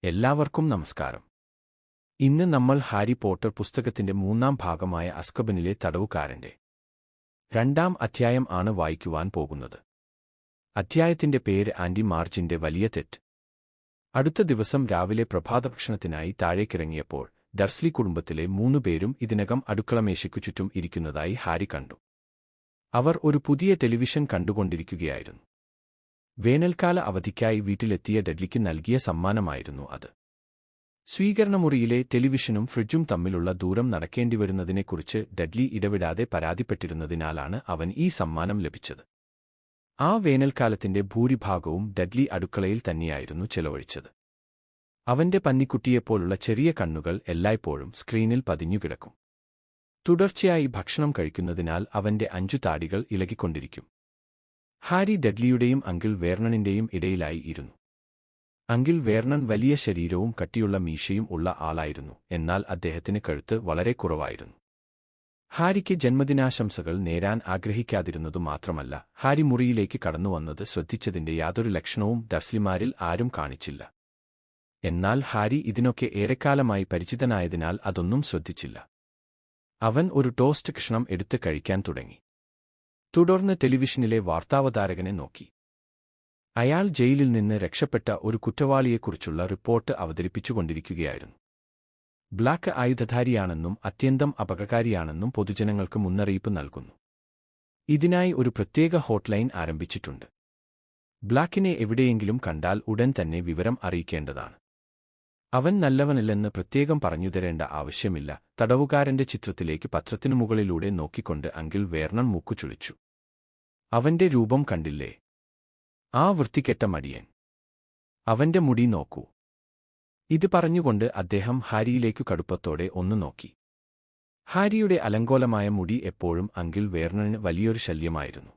എല്ലാവർക്കും നമസ്കാരം. ഇന്ന് നമ്മൾ ഹാരി പോട്ടർ പുസ്തകത്തിന്റെ 3-ാം ഭാഗമായ അസ്കബനിലെ തടവുകാരന്റെ 2-ാം അധ്യായം ആണ് വായിക്കുവാൻ പോകുന്നത്. അധ്യായത്തിന്റെ പേര് ആന്റി മാർജിന്റെ വലിയ തെറ്റ്. അടുത്ത ദിവസം രാവിലെ പ്രഭാതഭക്ഷണത്തിനായി താഴേക്കിറങ്ങിയപ്പോൾ ഡർസ്ലി കുടുംബത്തിലെ 3 പേരും ഇതിനകം അടുക്കളമേശയ്ക്കു ചുറ്റും ഇരിക്കുന്നതായി ഹാരി കണ്ടു. അവർ ഒരു പുതിയ ടെലിവിഷൻ കണ്ടുകൊണ്ടിരിക്കുകയായിരുന്നു. വേനൽക്കാല അവധിക്കായി വീട്ടിലെത്തിയ ഡഡ്ലിക്ക് നൽകിയ സമ്മാനമായിരുന്നു അത്. സ്വീകരണമുറിയിലെ ടെലിവിഷനും ഫ്രിഡ്ജും തമ്മിലുള്ള ദൂരം നടക്കേണ്ടിവരുന്നതിനെക്കുറിച്ച് ഡഡ്ലി ഇടവിടാതെ പരാതിപ്പെട്ടിരുന്നതിനാലാണ് അവൻ ഈ സമ്മാനം ലഭിച്ചത്. ആ വേനൽക്കാലത്തിന്റെ ഭൂരിഭാഗവും ഡഡ്ലി അടുക്കളയിൽ തന്നെയായിരുന്നു ചെലവഴിച്ചത്. അവന്റെ പന്നിക്കുട്ടിയെപ്പോലുള്ള ചെറിയ കണ്ണുകൾ എല്ലായ്പ്പോഴും സ്ക്രീനിൽ പതിഞ്ഞുകിടക്കും. തുടർച്ചയായി ഭക്ഷണം കഴിക്കുന്നതിനാൽ അവന്റെ 5 താടികൾ ഇളകിക്കൊണ്ടിരിക്കും. ഹാരി ഡഡ്ലിയുടെയും അങ്കിൾ വേർണണിന്റെയും ഇടയിലായി ഇരുന്നു. അങ്കിൾ വേർണൺ വലിയ ശരീരവും കട്ടിയുള്ള മീശയും ഉള്ള ആളായിരുന്നു, എന്നാൽ അദ്ദേഹത്തിന് കഴുത്ത് വളരെ കുറവായിരുന്നു. ഹാരിക്ക് ജന്മദിനാശംസകൾ നേരാൻ ആഗ്രഹിക്കാതിരുന്നതു മാത്രമല്ല, ഹാരി മുറിയിലേക്ക് കടന്നുവന്നത് ശ്രദ്ധിച്ചതിന്റെ യാതൊരു ലക്ഷണവും ഡർസ്ലിമാരിൽ ആരും കാണിച്ചില്ല. എന്നാൽ ഹാരി ഇതിനൊക്കെ ഏറെക്കാലമായി പരിചിതനായതിനാൽ അതൊന്നും ശ്രദ്ധിച്ചില്ല. അവൻ ഒരു ടോസ്റ്റ് കഷ്ണം എടുത്ത് കഴിക്കാൻ തുടങ്ങി. തുടർന്ന് ടെലിവിഷനിലെ വാർത്താവതാരകനെ നോക്കി. അയാൾ ജയിലിൽ നിന്ന് രക്ഷപ്പെട്ട ഒരു കുറ്റവാളിയെക്കുറിച്ചുള്ള റിപ്പോർട്ട് അവതരിപ്പിച്ചുകൊണ്ടിരിക്കുകയായിരുന്നു. ബ്ലാക്ക് ആയുധധാരിയാണെന്നും അത്യന്തം അപകടകാരിയാണെന്നും പൊതുജനങ്ങൾക്ക് മുന്നറിയിപ്പ് നൽകുന്നു. ഇതിനായി ഒരു പ്രത്യേക ഹോട്ട്ലൈൻ ആരംഭിച്ചിട്ടുണ്ട്. ബ്ലാക്കിനെ എവിടെയെങ്കിലും കണ്ടാൽ ഉടൻ തന്നെ വിവരം അറിയിക്കേണ്ടതാണ്. അവൻ നല്ലവനല്ലെന്ന് പ്രത്യേകം പറഞ്ഞുതരേണ്ട ആവശ്യമില്ല. തടവുകാരന്റെ ചിത്രത്തിലേക്ക് പത്രത്തിനു മുകളിലൂടെ നോക്കിക്കൊണ്ട് അങ്കിൾ വേർണൺ മൂക്കുചുളിച്ചു. അവന്റെ രൂപം കണ്ടില്ലേ? ആ വൃത്തികെട്ട മടിയൻ. അവന്റെ മുടി നോക്കൂ. ഇത് പറഞ്ഞുകൊണ്ട് അദ്ദേഹം ഹാരിയിലേക്കു കടുപ്പത്തോടെ ഒന്ന് നോക്കി. ഹാരിയുടെ അലങ്കോലമായ മുടി എപ്പോഴും അങ്കിൾ വേർണണിന് വലിയൊരു ശല്യമായിരുന്നു.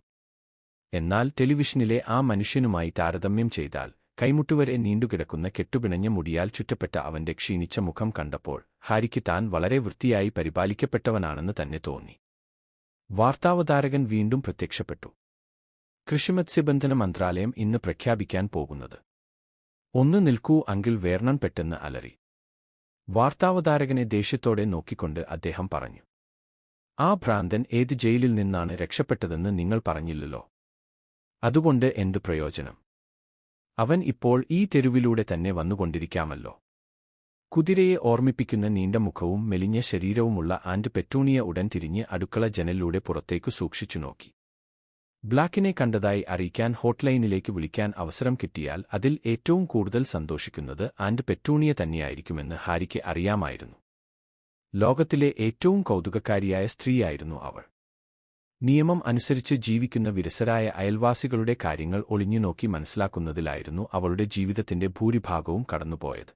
എന്നാൽ ടെലിവിഷനിലെ ആ മനുഷ്യനുമായി താരതമ്യം ചെയ്താൽ കൈമുട്ടുവരെ നീണ്ടുകിടക്കുന്ന കെട്ടുപിണഞ്ഞ മുടിയാൽ ചുറ്റപ്പെട്ട അവന്റെ ക്ഷീണിച്ച മുഖം കണ്ടപ്പോൾ ഹാരിക്ക് താൻ വളരെ വൃത്തിയായി പരിപാലിക്കപ്പെട്ടവനാണെന്ന് തന്നെ തോന്നി. വാർത്താവതാരകൻ വീണ്ടും പ്രത്യക്ഷപ്പെട്ടു. കൃഷിമത്സ്യബന്ധന മന്ത്രാലയം ഇന്ന് പ്രഖ്യാപിക്കാൻ പോകുന്നത്. ഒന്ന് നിൽക്കൂ, അങ്കിൾ വേർണൺ പെട്ടെന്ന് അലറി. വാർത്താവതാരകനെ ദേഷ്യത്തോടെ നോക്കിക്കൊണ്ട് അദ്ദേഹം പറഞ്ഞു. ആ ഭ്രാന്തൻ ഏത് ജയിലിൽ നിന്നാണ് രക്ഷപ്പെട്ടതെന്ന് നിങ്ങൾ പറഞ്ഞില്ലല്ലോ. അതുകൊണ്ട് എന്ത് പ്രയോജനം? അവൻ ഇപ്പോൾ ഈ തെരുവിലൂടെ തന്നെ വന്നുകൊണ്ടിരിക്കാമല്ലോ. കുതിരയെ ഓർമ്മിപ്പിക്കുന്ന നീണ്ട മുഖവും മെലിഞ്ഞ ശരീരവുമുള്ള ആന്റ് പെറ്റൂണിയ ഉടൻ തിരിഞ്ഞ് അടുക്കള ജനലിലൂടെ പുറത്തേക്കു സൂക്ഷിച്ചു നോക്കി. ബ്ലാക്കിനെ കണ്ടതായി അറിയിക്കാൻ ഹോട്ട്ലൈനിലേക്ക് വിളിക്കാൻ അവസരം കിട്ടിയാൽ അതിൽ ഏറ്റവും കൂടുതൽ സന്തോഷിക്കുന്നത് ആന്റ് പെറ്റൂണിയ തന്നെയായിരിക്കുമെന്ന് ഹാരിക്ക് അറിയാമായിരുന്നു. ലോകത്തിലെ ഏറ്റവും കൗതുകക്കാരിയായ സ്ത്രീയായിരുന്നു അവൾ. നിയമം അനുസരിച്ച് ജീവിക്കുന്ന വിരസരായ അയൽവാസികളുടെ കാര്യങ്ങൾ ഒളിഞ്ഞുനോക്കി മനസ്സിലാക്കുന്നതിലായിരുന്നു അവളുടെ ജീവിതത്തിന്റെ ഭൂരിഭാഗവും കടന്നുപോയത്.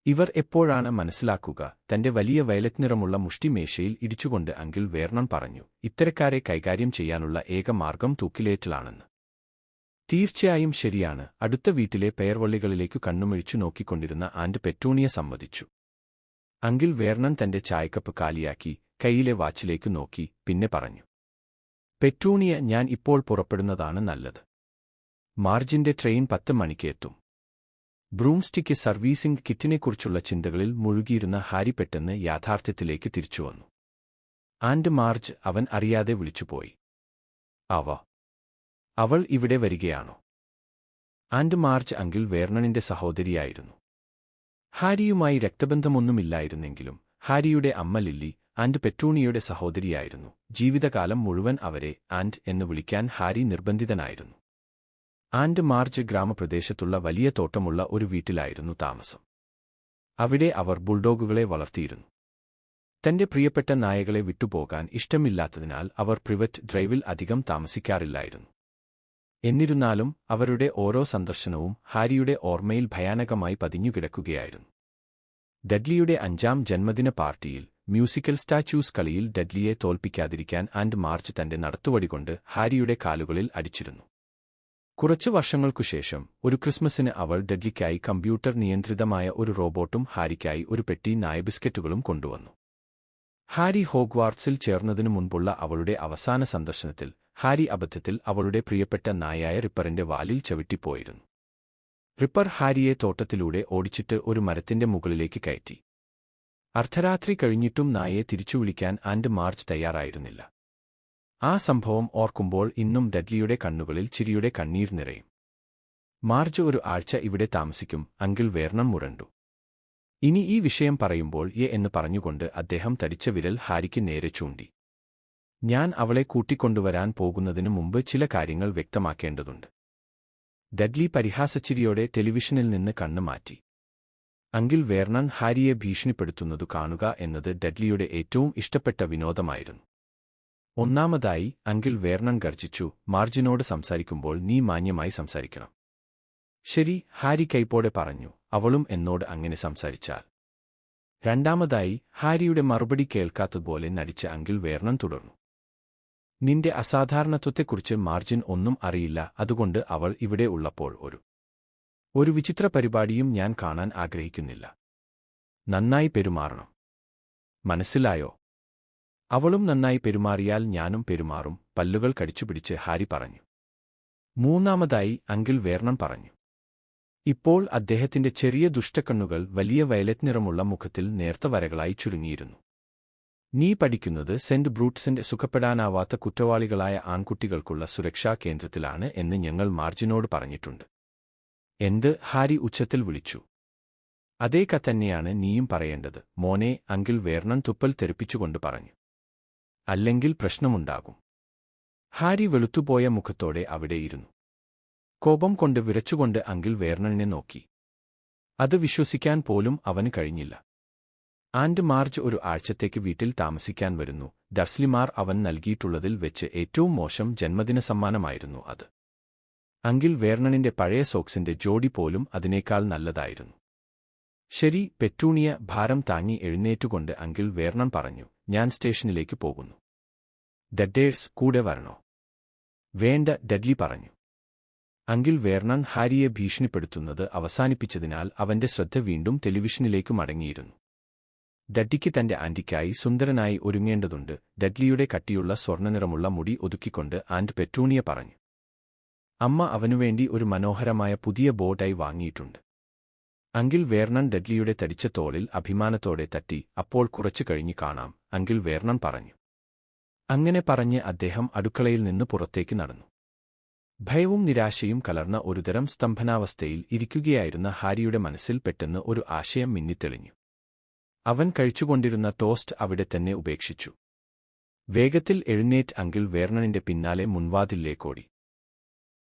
ഇവർ എപ്പോഴാണ് മനസ്സിലാക്കുക? തന്റെ വലിയ വയലറ്റ് നിറമുള്ള മുഷ്ടിമേശയിൽ ഇടിച്ചുകൊണ്ട് അങ്കിൾ വേർണൺ പറഞ്ഞു. ഇത്തരക്കാരെ കൈകാര്യം ചെയ്യാനുള്ള ഏക മാർഗം തൂക്കിലേറ്റലാണെന്ന്. തീർച്ചയായും ശരിയാണ്. അടുത്ത വീട്ടിലെ പെയർവള്ളികളിലേക്കു കണ്ണുമിഴിച്ചു നോക്കിക്കൊണ്ടിരുന്ന ആന്റ് പെറ്റൂണിയ സമ്മതിച്ചു. അങ്കിൾ വേർണൺ തന്റെ ചായക്കപ്പ് കാലിയാക്കി കൈയിലെ വാച്ചിലേക്കു നോക്കി. പിന്നെ പറഞ്ഞു, പെറ്റൂണിയ, ഞാൻ ഇപ്പോൾ പുറപ്പെടുന്നതാണ് നല്ലത്. മാർജിന്റെ ട്രെയിൻ 10 മണിക്ക് എത്തും. ബ്രൂംസ്റ്റിക്ക് സർവീസിംഗ് കിറ്റിനെക്കുറിച്ചുള്ള ചിന്തകളിൽ മുഴുകിയിരുന്ന ഹാരി പെട്ടെന്ന് യാഥാർത്ഥ്യത്തിലേക്ക് തിരിച്ചുവന്നു. ആന്റ് മാർജ്, അവൻ അറിയാതെ വിളിച്ചുപോയി. അവൾ ഇവിടെ വരികയാണോ? And മാർജ് uncle വേർണണിന്റെ സഹോദരിയായിരുന്നു. ഹാരിയുമായി രക്തബന്ധമൊന്നുമില്ലായിരുന്നെങ്കിലും ഹാരിയുടെ അമ്മ ലില്ലി ആന്റ് പെറ്റൂണിയയുടെ സഹോദരിയായിരുന്നു. ജീവിതകാലം മുഴുവൻ അവരെ ആന്റ് എന്ന് വിളിക്കാൻ ഹാരി നിർബന്ധിതനായിരുന്നു. ആന്റ് മാർജ് ഗ്രാമപ്രദേശത്തുള്ള വലിയ തോട്ടമുള്ള ഒരു വീട്ടിലായിരുന്നു താമസം. അവിടെ അവർ ബുൾഡോഗുകളെ വളർത്തിയിരുന്നു. തന്റെ പ്രിയപ്പെട്ട നായകളെ വിട്ടുപോകാൻ ഇഷ്ടമില്ലാത്തതിനാൽ അവർ പ്രിവറ്റ് ഡ്രൈവിൽ അധികം താമസിക്കാറില്ലായിരുന്നു. എന്നിരുന്നാലും അവരുടെ ഓരോ സന്ദർശനവും ഹാരിയുടെ ഓർമ്മയിൽ ഭയാനകമായി പതിഞ്ഞുകിടക്കുകയായിരുന്നു. ഡഡ്ലിയുടെ 5-ാം ജന്മദിന പാർട്ടിയിൽ മ്യൂസിക്കൽ സ്റ്റാച്യൂസ് കളിയിൽ ഡഡ്ലിയെ തോൽപ്പിക്കാതിരിക്കാൻ ആന്റ് മാർജ് തന്റെ നടത്തുവടികൊണ്ട് ഹാരിയുടെ കാലുകളിൽ അടിച്ചിരുന്നു. കുറച്ചു വർഷങ്ങൾക്കുശേഷം ഒരു ക്രിസ്മസിന് അവൾ ഡഡ്ലിക്കായി കമ്പ്യൂട്ടർ നിയന്ത്രിതമായ ഒരു റോബോട്ടും ഹാരിക്കായി ഒരു പെട്ടി നായബിസ്ക്കറ്റുകളും കൊണ്ടുവന്നു. ഹാരി ഹോഗ്വാർട്സിൽ ചേർന്നതിനു മുൻപുള്ള അവളുടെ അവസാന സന്ദർശനത്തിൽ ഹാരി അബദ്ധത്തിൽ അവളുടെ പ്രിയപ്പെട്ട നായായ റിപ്പറിന്റെ വാലിൽ ചവിട്ടിപ്പോയിരുന്നു. റിപ്പർ ഹാരിയെ തോട്ടത്തിലൂടെ ഓടിച്ചിട്ട് ഒരു മരത്തിന്റെ മുകളിലേക്ക് കയറ്റി. അർദ്ധരാത്രി കഴിഞ്ഞിട്ടും നായയെ തിരിച്ചു വിളിക്കാൻ ആൻഡ് മാർജ് തയ്യാറായിരുന്നില്ല. ആ സംഭവം ഓർക്കുമ്പോൾ ഇന്നും ഡഡ്ലിയുടെ കണ്ണുകളിൽ ചിരിയുടെ കണ്ണീർ നിറയും. മാർജ് ഒരു ആഴ്ച ഇവിടെ താമസിക്കും, അങ്കിൾ വേർണൺ മുരണ്ടു. ഇനി ഈ വിഷയം പറയുമ്പോൾ എന്ന് പറഞ്ഞുകൊണ്ട് അദ്ദേഹം തടിച്ച വിരൽ ഹാരിക്ക് നേരെ ചൂണ്ടി. ഞാൻ അവളെ കൂട്ടിക്കൊണ്ടുവരാൻ പോകുന്നതിനു മുമ്പ് ചില കാര്യങ്ങൾ വ്യക്തമാക്കേണ്ടതുണ്ട്. ഡഡ്ലി പരിഹാസച്ചിരിയോടെ ടെലിവിഷനിൽ നിന്ന് കണ്ണ് മാറ്റി. അങ്കിൾ വേർണൺ ഹാരിയെ ഭീഷണിപ്പെടുത്തുന്നതു കാണുക എന്നത് ഡഡ്ലിയുടെ ഏറ്റവും ഇഷ്ടപ്പെട്ട വിനോദമായിരുന്നു. ഒന്നാമതായി, അങ്കിൾ വേർണൺ ഗർജിച്ചു, മാർജിനോട് സംസാരിക്കുമ്പോൾ നീ മാന്യമായി സംസാരിക്കണം. ശരി, ഹാരി കൈപ്പോടെ പറഞ്ഞു, അവളും എന്നോട് അങ്ങനെ സംസാരിച്ചാൽ. രണ്ടാമതായി, ഹാരിയുടെ മറുപടി കേൾക്കാത്തതുപോലെ നടിച്ച അങ്കിൾ വേർണൺ തുടർന്നു. നിന്റെ അസാധാരണത്വത്തെക്കുറിച്ച് മാർജിൻ ഒന്നും അറിയില്ല, അതുകൊണ്ട് അവൾ ഇവിടെ ഉള്ളപ്പോൾ ഒരു വിചിത്ര പരിപാടിയും ഞാൻ കാണാൻ ആഗ്രഹിക്കുന്നില്ല. നന്നായി പെരുമാറണം. മനസ്സിലായോ? അവളും നന്നായി പെരുമാറിയാൽ ഞാനും പെരുമാറും, പല്ലുകൾ കടിച്ചുപിടിച്ച് ഹാരി പറഞ്ഞു. മൂന്നാമതായി, അങ്കിൾ വേർണൺ പറഞ്ഞു. ഇപ്പോൾ അദ്ദേഹത്തിന്റെ ചെറിയ ദുഷ്ടക്കണ്ണുകൾ വലിയ വയലറ്റ് നിറമുള്ള മുഖത്തിൽ നേർത്ത വരകളായി ചുരുങ്ങിയിരുന്നു. നീ പഠിക്കുന്നത് സെന്റ് ബ്രൂട്ട്സിന്റെ സുഖപ്പെടാനാവാത്ത കുറ്റവാളികളായ ആൺകുട്ടികൾക്കുള്ള സുരക്ഷാ കേന്ദ്രത്തിലാണ് എന്ന് ഞങ്ങൾ മാർജിനോട് പറഞ്ഞിട്ടുണ്ട്. എന്ത്? ഹാരി ഉച്ചത്തിൽ വിളിച്ചു. അതേ കഥന്നെയാണ് നീയും പറയേണ്ടത്, മോനെ, അങ്കിൾ വേർണൺ തുപ്പൽ തെറിപ്പിച്ചുകൊണ്ട് പറഞ്ഞു. അല്ലെങ്കിൽ പ്രശ്നമുണ്ടാകും. ഹാരി വെളുത്തുപോയ മുഖത്തോടെ അവിടെയിരുന്നു. കോപം കൊണ്ട് വിറച്ചുകൊണ്ട് അങ്കിൾ വേർണണിനെ നോക്കി. അത് വിശ്വസിക്കാൻ പോലും അവന് കഴിഞ്ഞില്ല. ആൻഡ് മാർജ് ഒരു ആഴ്ചത്തേക്ക് വീട്ടിൽ താമസിക്കാൻ വരുന്നു. ഡർസ്ലിമാർ അവൻ നൽകിയിട്ടുള്ളതിൽ വെച്ച് ഏറ്റവും മോശം ജന്മദിന സമ്മാനമായിരുന്നു അത്. അങ്കിൾ വേർണണിന്റെ പഴയ സോക്സിന്റെ ജോഡി പോലും അതിനേക്കാൾ നല്ലതായിരുന്നു. ശരി, പെറ്റൂണിയ ഭാരം താങ്ങി എഴുന്നേറ്റുകൊണ്ട് അങ്കിൾ വേർണൺ പറഞ്ഞു, ഞാൻ സ്റ്റേഷനിലേക്ക് പോകുന്നു. ഡഡ്ഡേഴ്സ് കൂടെ വരണോ? വേണ്ട, ഡഡ്ലി പറഞ്ഞു. അങ്കിൾ വേർണൺ ഹാരിയെ ഭീഷണിപ്പെടുത്തുന്നത് അവസാനിപ്പിച്ചതിനാൽ അവന്റെ ശ്രദ്ധ വീണ്ടും ടെലിവിഷനിലേക്ക് മടങ്ങിയിരുന്നു. ഡഡ്ലിക്ക് തന്റെ ആന്റിക്കായി സുന്ദരനായി ഒരുങ്ങേണ്ടതുണ്ട്. ഡഡ്ലിയുടെ കട്ടിയുള്ള സ്വർണ്ണനിറമുള്ള മുടി ഒതുക്കിക്കൊണ്ട് ആന്റ് പെറ്റൂണിയ പറഞ്ഞു. അമ്മ അവനുവേണ്ടി ഒരു മനോഹരമായ പുതിയ ബോ ടൈ വാങ്ങിയിട്ടുണ്ട്. അങ്കിൾ വേർണൺ ഡഡ്ലിയുടെ തടിച്ച തോളിൽ അഭിമാനത്തോടെ തട്ടി. അപ്പോൾ കുറച്ചു കഴിഞ്ഞ് കാണാം, അങ്കിൾ വേർണൺ പറഞ്ഞു. അങ്ങനെ പറഞ്ഞ് അദ്ദേഹം അടുക്കളയിൽ നിന്ന് പുറത്തേക്ക് നടന്നു. ഭയവും നിരാശയും കലർന്ന ഒരുതരം സ്തംഭനാവസ്ഥയിൽ ഇരിക്കുകയായിരുന്ന ഹാരിയുടെ മനസ്സിൽ പെട്ടെന്ന് ഒരു ആശയം മിന്നിത്തെളിഞ്ഞു. അവൻ കഴിച്ചുകൊണ്ടിരുന്ന ടോസ്റ്റ് അവിടെ തന്നെ ഉപേക്ഷിച്ചു. വേഗത്തിൽ എഴുന്നേറ്റ് അങ്കിൾ വേർണണിന്റെ പിന്നാലെ മുൻവാതിലിലേക്കോടി.